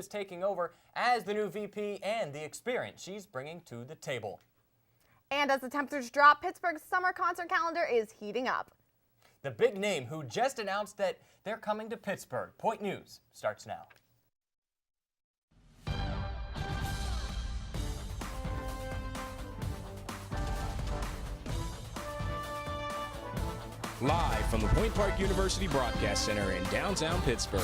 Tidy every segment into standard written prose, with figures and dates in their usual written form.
is taking over as the new VP and the experience she's bringing to the table. And as the temperatures drop, Pittsburgh's summer concert calendar is heating up. The big name who just announced that they're coming to Pittsburgh. Point News starts now. Live from the Point Park University Broadcast Center in downtown Pittsburgh,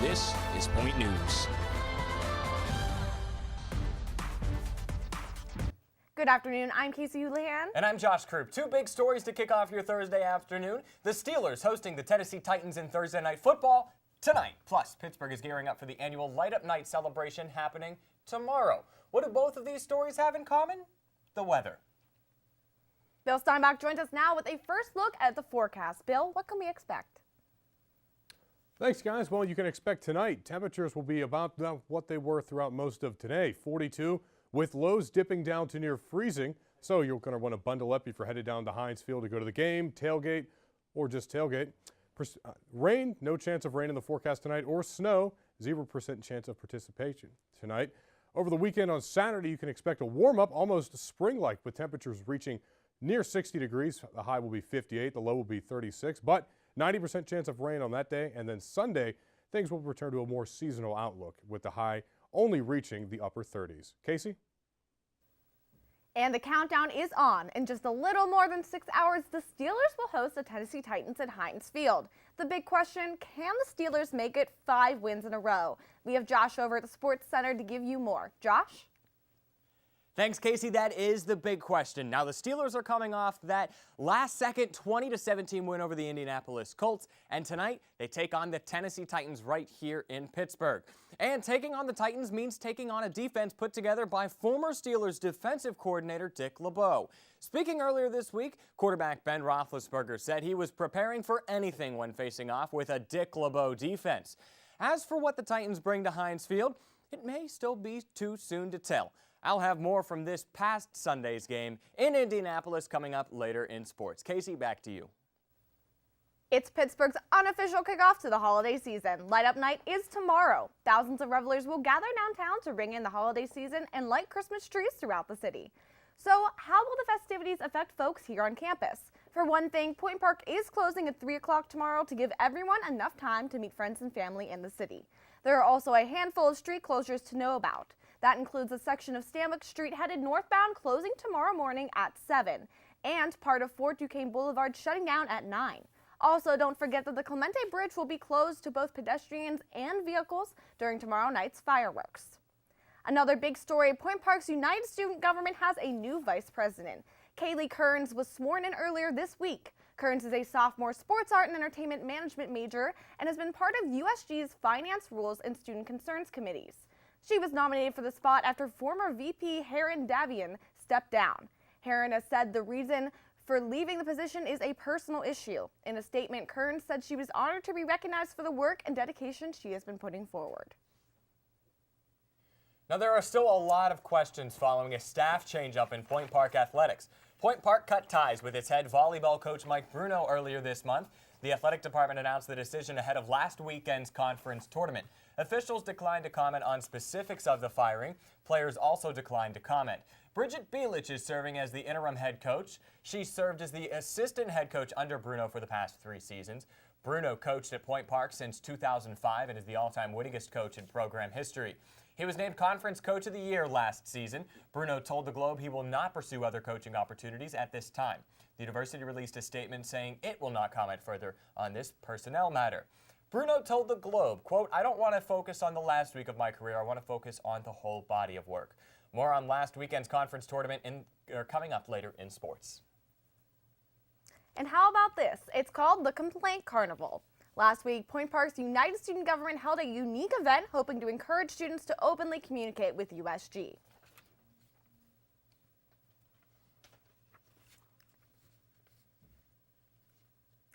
this is Point News. Good afternoon, I'm Casey Houlihan. And I'm Josh Krupp. Two big stories to kick off your Thursday afternoon. The Steelers hosting the Tennessee Titans in Thursday Night Football tonight. Plus, Pittsburgh is gearing up for the annual Light Up Night celebration happening tomorrow. What do both of these stories have in common? The weather. Bill Steinbach joins us now with a first look at the forecast. Bill, what can we expect? Thanks, guys. Well, you can expect tonight temperatures will be about what they were throughout most of today, 42, with lows dipping down to near freezing. So you're going to want to bundle up if you're headed down to Heinz Field to go to the game, tailgate, or just tailgate. Rain, no chance of rain in the forecast tonight, or snow, 0% chance of participation tonight. Over the weekend on Saturday, you can expect a warm-up, almost spring-like, with temperatures reaching near 60 degrees. The high will be 58, the low will be 36, but 90% chance of rain on that day. And then Sunday, things will return to a more seasonal outlook, with the high only reaching the upper 30s. Casey? And the countdown is on. In just a little more than 6 hours, the Steelers will host the Tennessee Titans at Heinz Field. The big question, can the Steelers make it 5 wins in a row? We have Josh over at the Sports Center to give you more. Josh? Thanks, Casey. That is the big question. Now, the Steelers are coming off that last-second 20-17 win over the Indianapolis Colts, and tonight they take on the Tennessee Titans right here in Pittsburgh. And taking on the Titans means taking on a defense put together by former Steelers defensive coordinator Dick LeBeau. Speaking earlier this week, quarterback Ben Roethlisberger said he was preparing for anything when facing off with a Dick LeBeau defense. As for what the Titans bring to Heinz Field, it may still be too soon to tell. I'll have more from this past Sunday's game in Indianapolis coming up later in sports. Casey, back to you. It's Pittsburgh's unofficial kickoff to the holiday season. Light Up Night is tomorrow. Thousands of revelers will gather downtown to ring in the holiday season and light Christmas trees throughout the city. So how will the festivities affect folks here on campus? For one thing, Point Park is closing at 3 o'clock tomorrow to give everyone enough time to meet friends and family in the city. There are also a handful of street closures to know about. That includes a section of Stanwick Street headed northbound closing tomorrow morning at 7, and part of Fort Duquesne Boulevard shutting down at 9. Also, don't forget that the Clemente Bridge will be closed to both pedestrians and vehicles during tomorrow night's fireworks. Another big story, Point Park's United Student Government has a new vice president. Kaylee Kearns was sworn in earlier this week. Kearns is a sophomore sports art and entertainment management major and has been part of USG's Finance Rules and Student Concerns Committees. She was nominated for the spot after former VP Heron Davian stepped down. Heron has said the reason for leaving the position is a personal issue. In a statement, Kearns said she was honored to be recognized for the work and dedication she has been putting forward. Now, there are still a lot of questions following a staff change-up in Point Park athletics. Point Park cut ties with its head volleyball coach Mike Bruno earlier this month. The athletic department announced the decision ahead of last weekend's conference tournament. Officials declined to comment on specifics of the firing. Players also declined to comment. Bridget Bielich is serving as the interim head coach. She served as the assistant head coach under Bruno for the past 3 seasons. Bruno coached at Point Park since 2005 and is the all-time winningest coach in program history. He was named Conference Coach of the Year last season. Bruno told the Globe he will not pursue other coaching opportunities at this time. The university released a statement saying it will not comment further on this personnel matter. Bruno told the Globe, quote, "I don't want to focus on the last week of my career. I want to focus on the whole body of work." More on last weekend's conference tournament coming up later in sports. And how about this? It's called the Complaint Carnival. Last week, Point Park's United Student Government held a unique event hoping to encourage students to openly communicate with USG.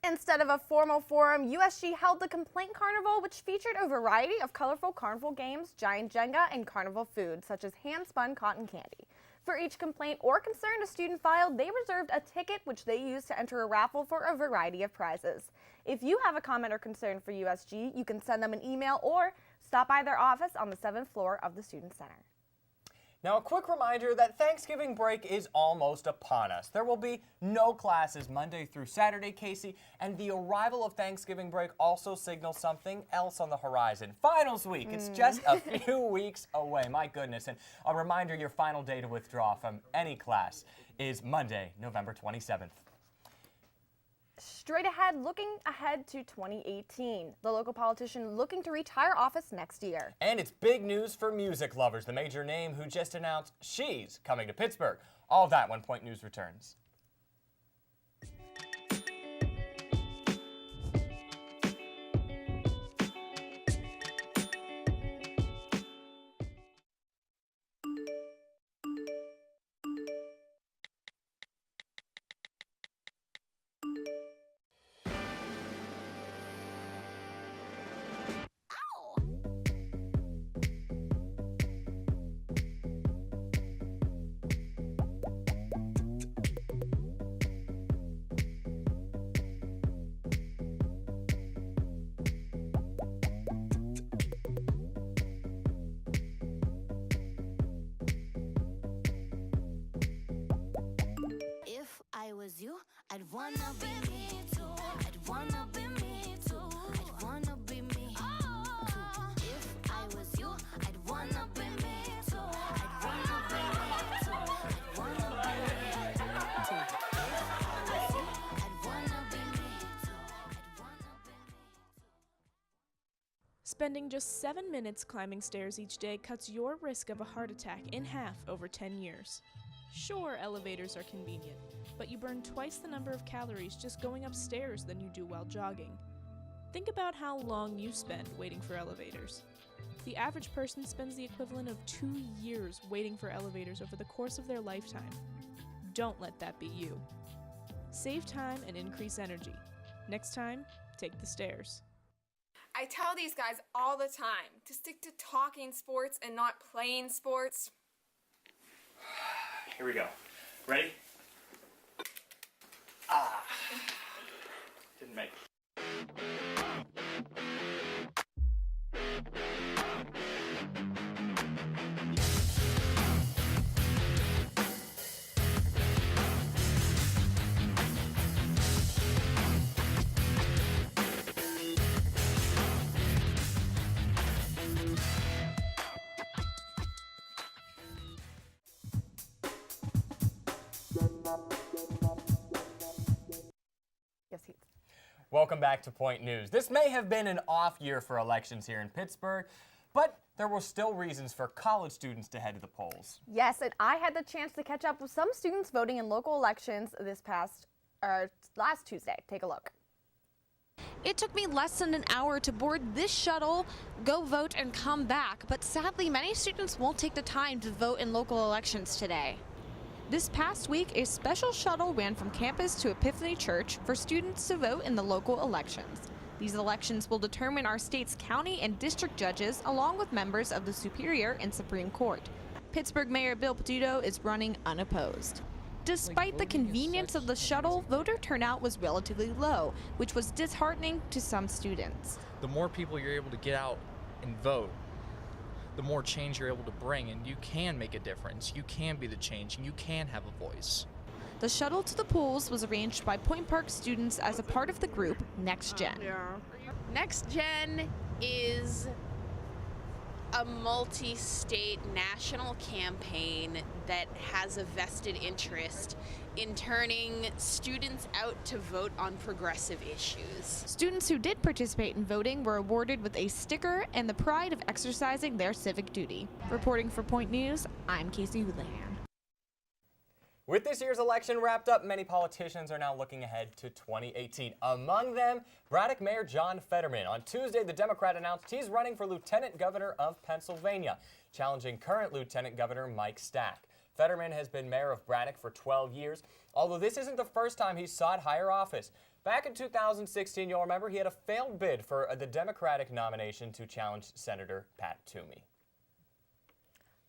Instead of a formal forum, USG held the Complaint Carnival, which featured a variety of colorful carnival games, giant Jenga, and carnival food, such as hand-spun cotton candy. For each complaint or concern a student filed, they reserved a ticket which they used to enter a raffle for a variety of prizes. If you have a comment or concern for USG, you can send them an email or Stop by their office on the 7th floor of the Student Center. Now, a quick reminder that Thanksgiving break is almost upon us. There will be no classes Monday through Saturday, Casey, and the arrival of Thanksgiving break also signals something else on the horizon. Finals week, it's just a few weeks away, my goodness. And a reminder, your final day to withdraw from any class is Monday, November 27th. Straight ahead, looking ahead to 2018. The local politician looking to reach higher office next year. And it's big news for music lovers. The major name who just announced she's coming to Pittsburgh. All of that when Point News returns. If I was you, I'd wanna be me too. I'd wanna be me too. I'd wanna be me too. If I was you, I'd wanna be me too. I'd wanna be me too. I'd wanna be me too. If I was you, I'd wanna be me too. I'd wanna be me too. Spending just 7 minutes climbing stairs each day cuts your risk of a heart attack in half over 10 years. Sure, elevators are convenient, but you burn twice the number of calories just going upstairs than you do while jogging. Think about how long you spend waiting for elevators. The average person spends the equivalent of 2 years waiting for elevators over the course of their lifetime. Don't let that be you. Save time and increase energy. Next time, take the stairs. I tell these guys all the time to stick to talking sports and not playing sports. Here we go. Ready? Didn't make it. Yes, Heath. Welcome back to Point News. This may have been an off year for elections here in Pittsburgh, but there were still reasons for college students to head to the polls. Yes, and I had the chance to catch up with some students voting in local elections last Tuesday. Take a look. It took me less than an hour to board this shuttle, go vote, and come back, but sadly, many students won't take the time to vote in local elections today. This past week, a special shuttle ran from campus to Epiphany Church for students to vote in the local elections. These elections will determine our state's county and district judges, along with members of the Superior and Supreme Court. Pittsburgh Mayor Bill Peduto is running unopposed. Despite the convenience of the shuttle, voter turnout was relatively low, which was disheartening to some students. The more people you're able to get out and vote, the more change you're able to bring, and you can make a difference. You can be the change, and you can have a voice. The shuttle to the polls was arranged by Point Park students as a part of the group Next Gen. Next Gen is a multi-state national campaign that has a vested interest in turning students out to vote on progressive issues. Students who did participate in voting were awarded with a sticker and the pride of exercising their civic duty. Reporting for Point News, I'm Casey Houlihan. With this year's election wrapped up, many politicians are now looking ahead to 2018. Among them, Braddock Mayor John Fetterman. On Tuesday, the Democrat announced he's running for Lieutenant Governor of Pennsylvania, challenging current Lieutenant Governor Mike Stack. Fetterman has been mayor of Braddock for 12 years, although this isn't the first time he's sought higher office. Back in 2016, you'll remember he had a failed bid for the Democratic nomination to challenge Senator Pat Toomey.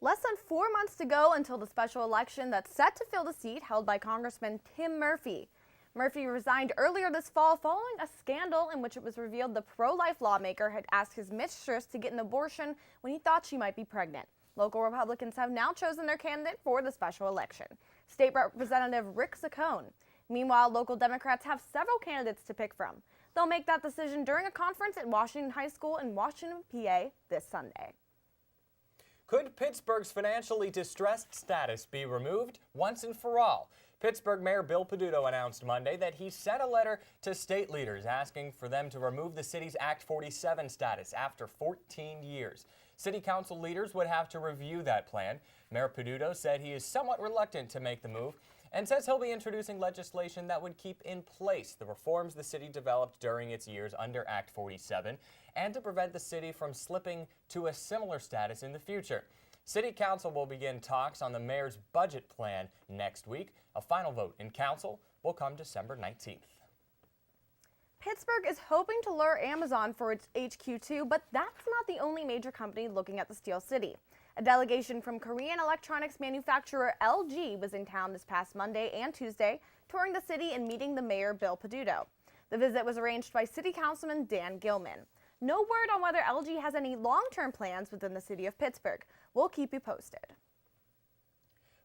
Less than 4 months to go until the special election that's set to fill the seat held by Congressman Tim Murphy. Murphy resigned earlier this fall following a scandal in which it was revealed the pro-life lawmaker had asked his mistress to get an abortion when he thought she might be pregnant. Local Republicans have now chosen their candidate for the special election, State Representative Rick Saccone. Meanwhile, local Democrats have several candidates to pick from. They'll make that decision during a conference at Washington High School in Washington, PA this Sunday. Could Pittsburgh's financially distressed status be removed once and for all? Pittsburgh Mayor Bill Peduto announced Monday that he sent a letter to state leaders asking for them to remove the city's Act 47 status after 14 years. City council leaders would have to review that plan. Mayor Peduto said he is somewhat reluctant to make the move and says he'll be introducing legislation that would keep in place the reforms the city developed during its years under Act 47 and to prevent the city from slipping to a similar status in the future. City Council will begin talks on the mayor's budget plan next week. A final vote in council will come December 19th. Pittsburgh is hoping to lure Amazon for its HQ too, but that's not the only major company looking at the Steel City. A delegation from Korean electronics manufacturer LG was in town this past Monday and Tuesday, touring the city and meeting the mayor, Bill Peduto. The visit was arranged by City Councilman Dan Gilman. No word on whether LG has any long-term plans within the city of Pittsburgh. We'll keep you posted.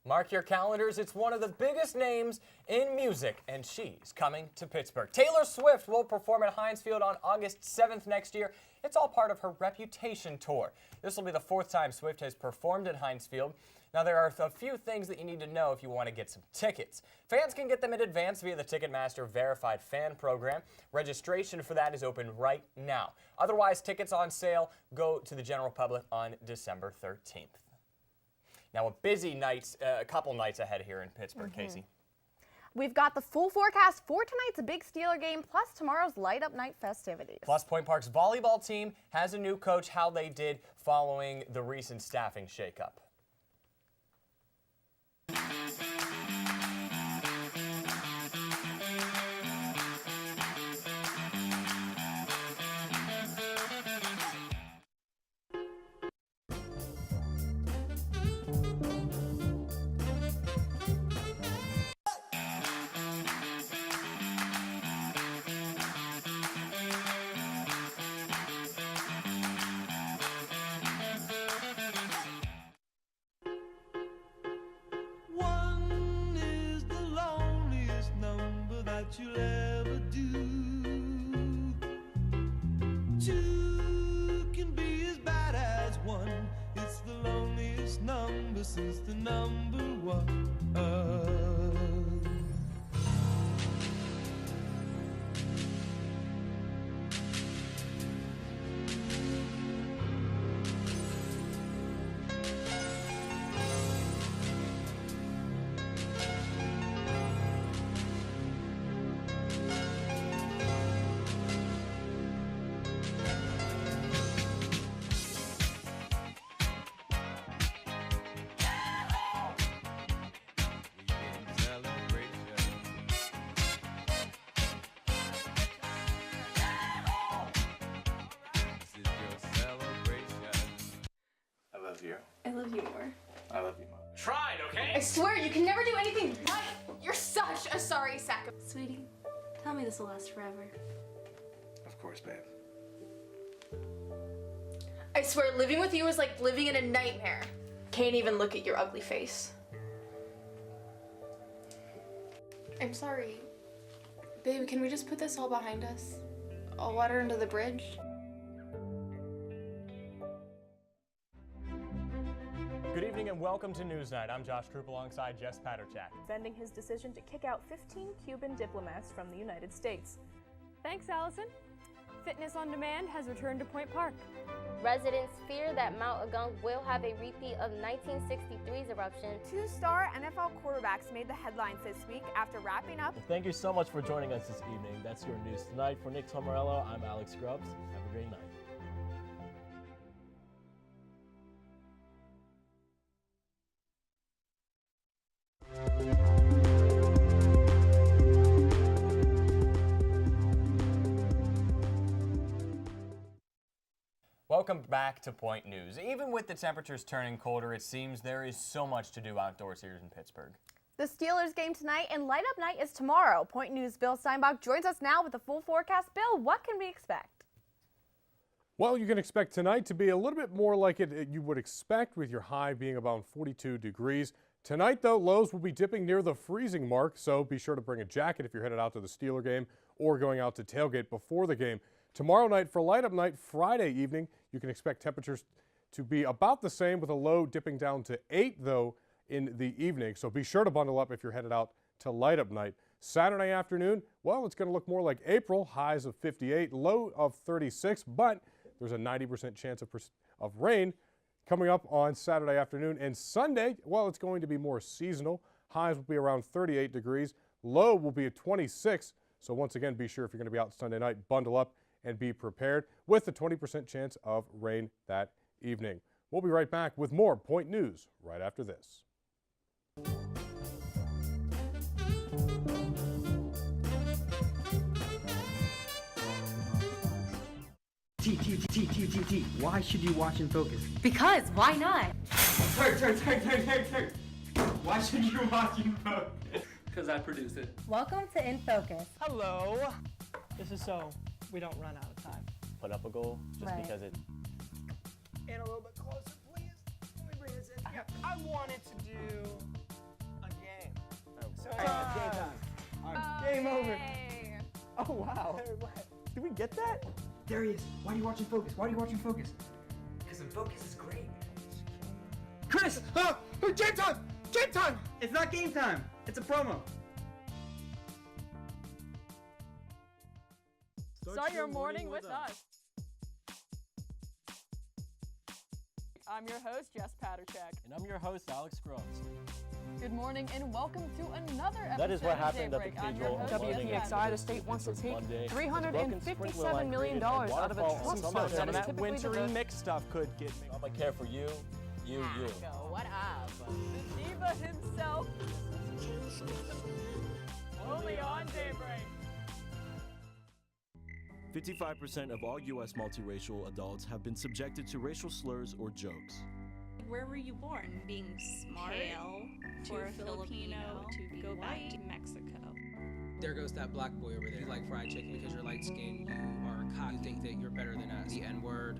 Mark your calendars, it's one of the biggest names in music, and she's coming to Pittsburgh. Taylor Swift will perform at Heinz Field on August 7th next year. It's all part of her Reputation tour. This will be the 4th time Swift has performed at Heinz Field. Now, there are a few things that you need to know if you want to get some tickets. Fans can get them in advance via the Ticketmaster Verified Fan Program. Registration for that is open right now. Otherwise, tickets on sale go to the general public on December 13th. Now, a busy couple nights ahead here in Pittsburgh, Casey. We've got the full forecast for tonight's big Steeler game, plus tomorrow's light-up night festivities. Plus, Point Park's volleyball team has a new coach, how they did following the recent staffing shakeup. You'll ever do. 2 can be as bad as 1. It's the loneliest number since the number 1. I love you more. I love you more. Tried, okay? I swear you can never do anything right. You're such a sorry sack of... Sweetie, tell me this will last forever. Of course, babe. I swear living with you is like living in a nightmare. Can't even look at your ugly face. I'm sorry. Babe, can we just put this all behind us? All water under the bridge? Good evening and welcome to Newsnight. I'm Josh Troop alongside Jess Paterchak. Defending his decision to kick out 15 Cuban diplomats from the United States. Thanks, Allison. Fitness on Demand has returned to Point Park. Residents fear that Mount Agung will have a repeat of 1963's eruption. 2-star NFL quarterbacks made the headlines this week after wrapping up. Thank you so much for joining us this evening. That's your news tonight. For Nick Tomarello, I'm Alex Grubbs. Have a great night. Welcome back to Point News. Even with the temperatures turning colder, it seems there is so much to do outdoors here in Pittsburgh. The Steelers game tonight and Light Up Night is tomorrow. Point News' Bill Steinbach joins us now with a full forecast. Bill, what can we expect? Well, you can expect tonight to be a little bit more like it you would expect, with your high being about 42 degrees. Tonight, though, lows will be dipping near the freezing mark, so be sure to bring a jacket if you're headed out to the Steeler game or going out to tailgate before the game. Tomorrow night for Light Up Night, Friday evening, you can expect temperatures to be about the same, with a low dipping down to 8, though, in the evening. So be sure to bundle up if you're headed out to Light Up Night. Saturday afternoon, well, it's going to look more like April, highs of 58, low of 36, but there's a 90% chance of rain coming up on Saturday afternoon. And Sunday, well, it's going to be more seasonal. Highs will be around 38 degrees. Low will be at 26. So once again, be sure if you're going to be out Sunday night, bundle up and be prepared, with a 20% chance of rain that evening. We'll be right back with more Point News right after this. T. Why should you watch and focus? Because, why not? Turn. Why should you watch and focus? Because I produce it. Welcome to In Focus. Hello. This is so we don't run out of time. Put up a goal just because it. In a little bit closer, please. Let me bring this in. Yeah, I wanted to do a game. So game time. All right, game over. Oh wow. Did we get that? Darius, why are you watching focus? Because In Focus is great. Chris! Game time! Game time! It's not game time. It's a promo. Start your morning with us. I'm your host, Jess Paterchek. And I'm your host, Alex Grubbs. Good morning and welcome to another episode That is what of Happened at the Daybreak. I'm Cathedral your host, WPXI, the state wants to This is take Monday. $357 million out of a trust Some fund of that is that typically wintry diverted. mixed stuff could get me. I'm gonna care for you. What up? The diva himself. Only on Daybreak. 55% of all U.S. multiracial adults have been subjected to racial slurs or jokes. Where were you born? Being smart, pale, for a Filipino, to go back to Mexico. There goes that black boy over there. You like fried chicken because you're light skinned. You are a cop. You think that you're better than us. The N-word.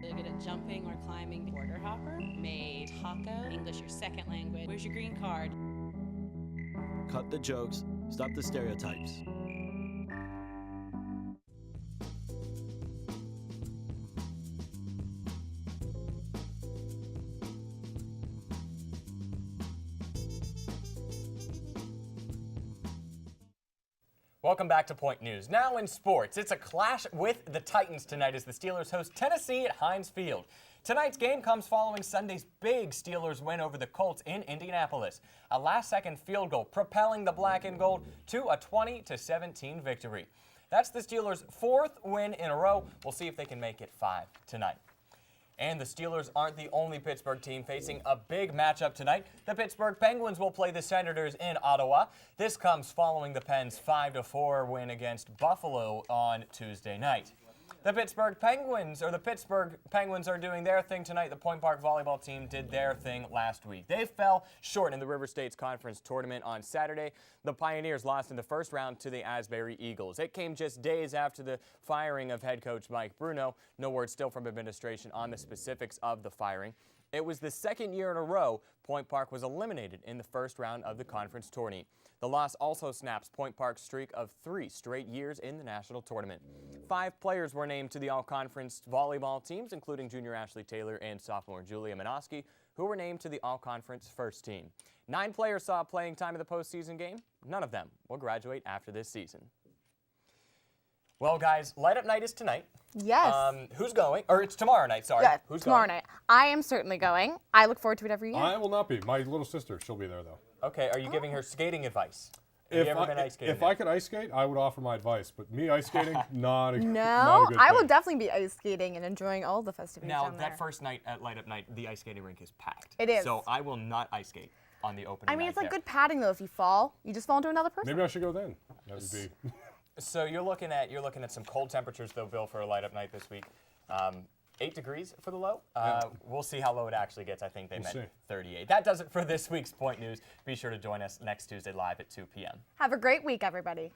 They're good at jumping or climbing. Border hopper, made taco, English your second language. Where's your green card? Cut the jokes, stop the stereotypes. Welcome back to Point News. Now in sports, it's a clash with the Titans tonight as the Steelers host Tennessee at Heinz Field. Tonight's game comes following Sunday's big Steelers win over the Colts in Indianapolis. A last-second field goal propelling the black and gold to a 20-17 victory. That's the Steelers' 4th win in a row. We'll see if they can make it 5 tonight. And the Steelers aren't the only Pittsburgh team facing a big matchup tonight. The Pittsburgh Penguins will play the Senators in Ottawa. This comes following the Pens' 5-4 win against Buffalo on Tuesday night. The Pittsburgh Penguins are doing their thing tonight. The Point Park volleyball team did their thing last week. They fell short in the River States Conference tournament on Saturday. The Pioneers lost in the first round to the Asbury Eagles. It came just days after the firing of head coach Mike Bruno. No word still from administration on the specifics of the firing. It was the second year in a row Point Park was eliminated in the first round of the conference tourney. The loss also snaps Point Park's streak of 3 straight years in the national tournament. 5 players were named to the all-conference volleyball teams, including junior Ashley Taylor and sophomore Julia Minoski, who were named to the all-conference first team. 9 players saw playing time in the postseason game. None of them will graduate after this season. Well, guys, Light Up Night is tonight. Yes. Who's going? Or it's tomorrow night, sorry. Yeah, Who's tomorrow going? night. I am certainly going. I look forward to it every year. I will not be. My little sister, she'll be there, though. Okay, are you giving her skating advice? Have you ever been ice skating? If I could ice skate, I would offer my advice. But me ice skating, not a good I will thing. definitely be ice skating and enjoying all the festivities Now, down there. that first night at Light Up Night, the ice skating rink is packed. It is. So I will not ice skate on the opening I mean, night it's like there. good padding, though. If you fall, you just fall into another person. Maybe I should go then. That would be. So you're looking at some cold temperatures, though, Bill, for a Light Up Night this week. 8 degrees for the low. We'll see how low it actually gets. I think they meant see. 38. That does it for this week's Point News. Be sure to join us next Tuesday live at 2 p.m. Have a great week, everybody.